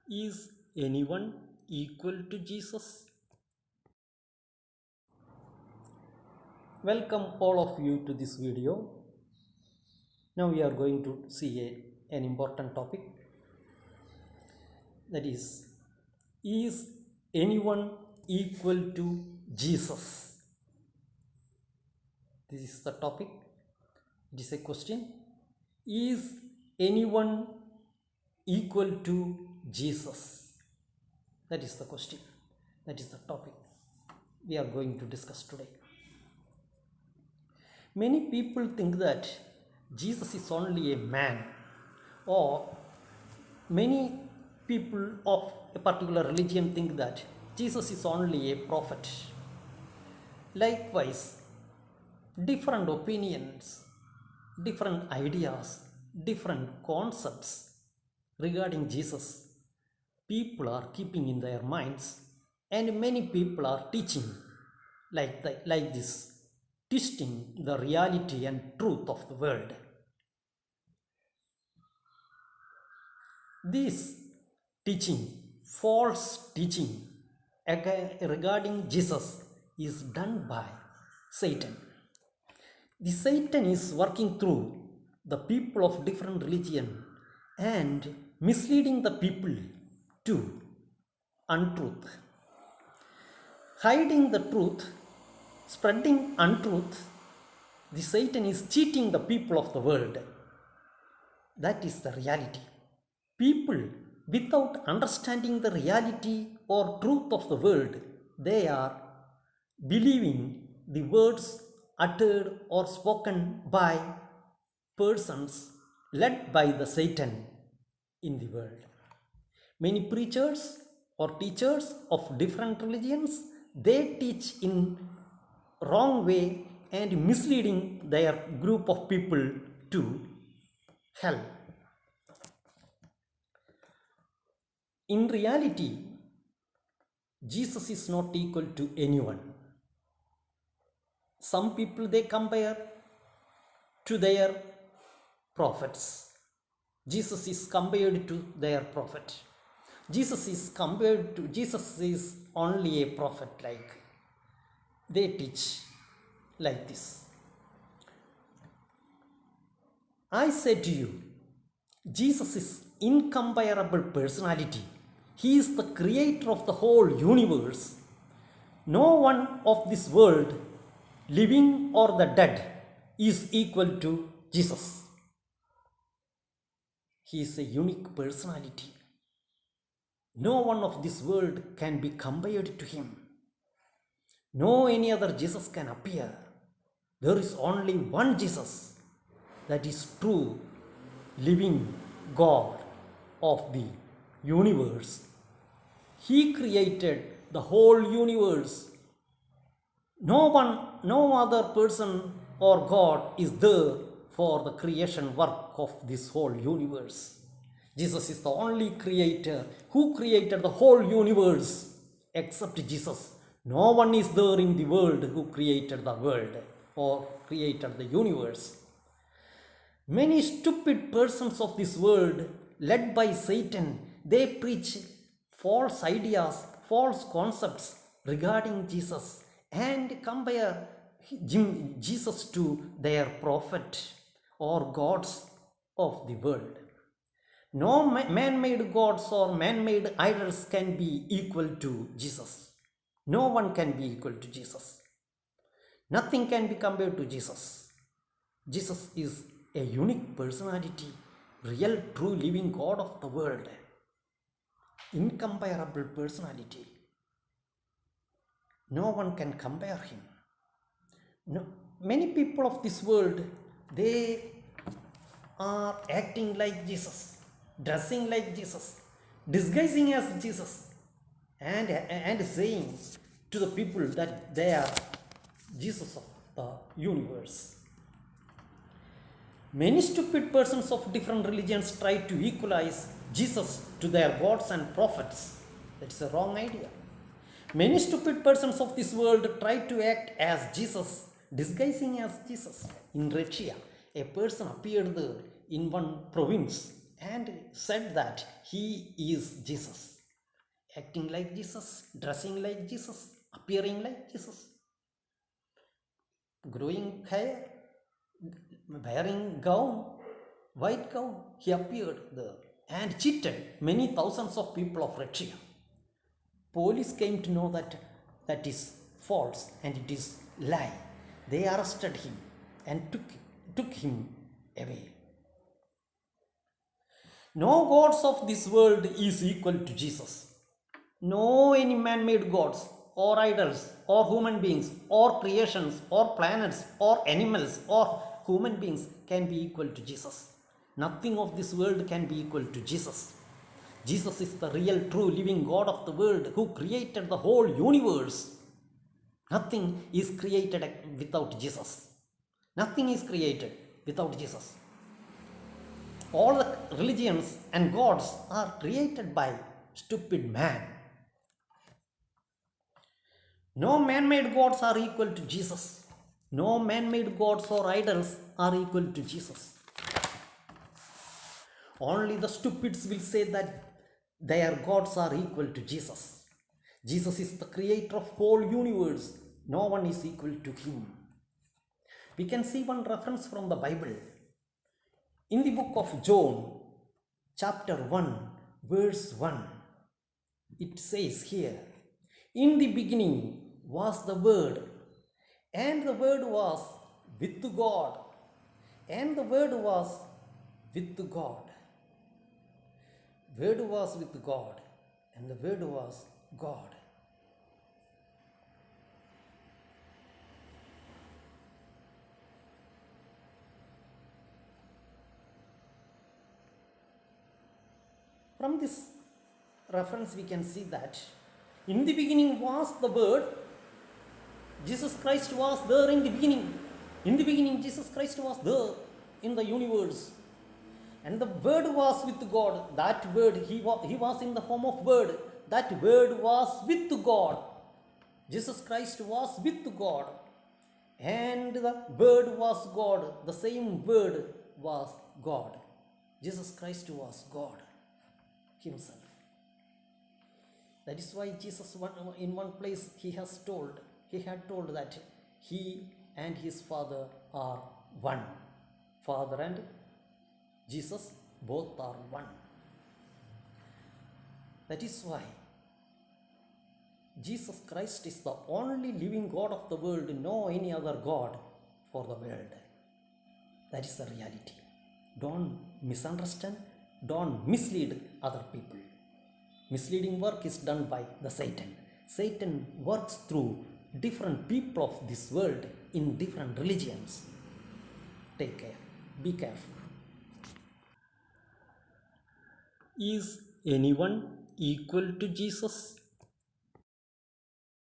Is anyone equal to Jesus? Welcome all of you to this video. Now we are going to see an important topic, that is anyone equal to Jesus? This is the topic. It is a question. Is anyone equal to Jesus? That is the question. That is the topic we are going to discuss today. Many people think that Jesus is only a man, or many people of a particular religion think that Jesus is only a prophet. Likewise, different opinions, different ideas, different concepts regarding Jesus people are keeping in their minds, and many people are teaching like this, twisting the reality and truth of the world. This teaching, false teaching regarding Jesus, is done by Satan. The Satan is working through the people of different religion and misleading the people to untruth. Hiding the truth, spreading untruth, the Satan is cheating the people of the world. That is the reality. People, without understanding the reality or truth of the world, they are believing the words uttered or spoken by persons led by the Satan in the world. Many preachers or teachers of different religions, they teach in wrong way and misleading their group of people to hell. In reality, Jesus is not equal to anyone. Some people, they compare to their prophets. Jesus is compared to their prophet. Jesus is only a prophet, like they teach like this. I say to you, Jesus is incomparable personality. He is the creator of the whole universe. No one of this world, living or the dead, is equal to Jesus. He is a unique personality. No one of this world can be compared to him. No any other Jesus can appear. There is only one Jesus, that is true, living God of the universe. He created the whole universe. No other person or God is there for the creation work of this whole universe. Jesus is the only creator who created the whole universe. Except Jesus, no one is there in the world who created the world or created the universe. Many stupid persons of this world, led by Satan, they preach false ideas, false concepts regarding Jesus and compare Jesus to their prophet or gods of the world. No man-made gods or man-made idols can be equal to Jesus. No one can be equal to Jesus. Nothing can be compared to Jesus. Jesus is a unique personality, real, true, living God of the world. Incomparable personality. No one can compare him. No, many people of this world, they are acting like Jesus, dressing like Jesus, disguising as Jesus, and saying to the people that they are Jesus of the universe. Many stupid persons of different religions try to equalize Jesus to their gods and prophets. That's a wrong idea. Many stupid persons of this world try to act as Jesus, disguising as Jesus. In Russia, a person appeared there in one province and said that he is Jesus, acting like Jesus, dressing like Jesus, appearing like Jesus, growing hair, wearing gown, white gown. He appeared there and cheated many thousands of people of Russia. Police came to know that that is false and it is lie. They arrested him and took him away. No gods of this world is equal to Jesus. No any man-made gods or idols or human beings or creations or planets or animals or human beings can be equal to Jesus. Nothing of this world can be equal to Jesus. Jesus is the real, true, living God of the world who created the whole universe. Nothing is created without Jesus. Nothing is created without Jesus. All the religions and gods are created by stupid man. No man-made gods are equal to Jesus. No man-made gods or idols are equal to Jesus. Only the stupids will say that their gods are equal to Jesus. Jesus is the creator of whole universe. No one is equal to him. We can see one reference from the Bible. In the book of John, chapter 1, verse 1, it says here, in the beginning was the Word, and the Word was with God, and the Word was with God. Word was with God, and the Word was God. From this reference, we can see that in the beginning was the Word. Jesus Christ was there in the beginning. In the beginning, Jesus Christ was there in the universe. And the Word was with God. That Word, he was in the form of Word. That Word was with God. Jesus Christ was with God. And the Word was God. The same Word was God. Jesus Christ was God himself. That is why Jesus, in one place, he had told that he and his Father are one. Father and Jesus both are one. That is why Jesus Christ is the only living God of the world, no any other God for the world. That is the reality. Don't misunderstand, don't mislead other people. Misleading work is done by the Satan. Satan works through different people of this world in different religions. Take care. Be careful. Is anyone equal to Jesus?